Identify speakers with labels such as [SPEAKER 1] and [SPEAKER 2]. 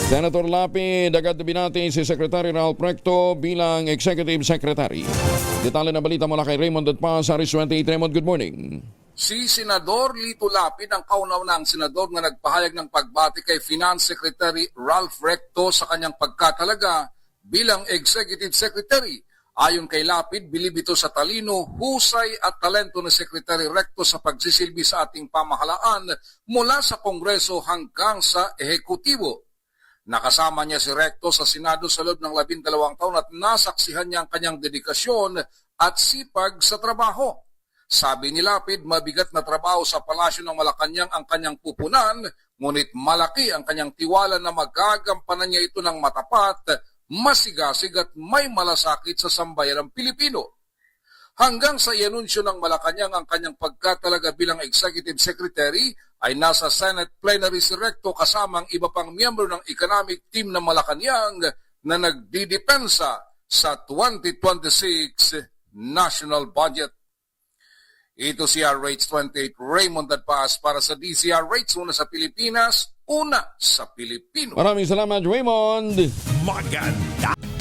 [SPEAKER 1] Senator Lapid, agad binati si Secretary Ralph Recto bilang Executive Secretary. Detalye na balita mula kay Raymond at Paz, Aris 28. Raymond, good morning.
[SPEAKER 2] Si Senador Lito Lapid ang kauna-unahang senador na nagpahayag ng pagbati kay Finance Secretary Ralph Recto sa kanyang pagkatalaga bilang Executive Secretary. Ayon kay Lapid, bilib ito sa talino, husay at talento ni Secretary Recto sa pagsisilbi sa ating pamahalaan mula sa Kongreso hanggang sa Ehekutibo. Nakasama niya si Recto sa Senado sa loob ng 12 taon at nasaksihan niya ang kanyang dedikasyon at sipag sa trabaho. Sabi ni Lapid, mabigat na trabaho sa Palasyo ng Malacanang ang kanyang pupunan, ngunit malaki ang kanyang tiwala na magagampanan niya ito ng matapat, masigasig at may malasakit sa sambayan ng Pilipino. Hanggang sa ianunsyo ng Malacanang ang kanyang pagkatalaga bilang Executive Secretary, ay nasa Senate Plenary si Recto kasama ang iba pang miyembro ng economic team ng Malacanang na nagdidepensa sa 2026 national budget. Ito si RH28 Raymond Adpaz para sa DZRH, una sa Pilipinas, una sa Pilipino.
[SPEAKER 1] Maraming salamat, Raymond.
[SPEAKER 3] Maganda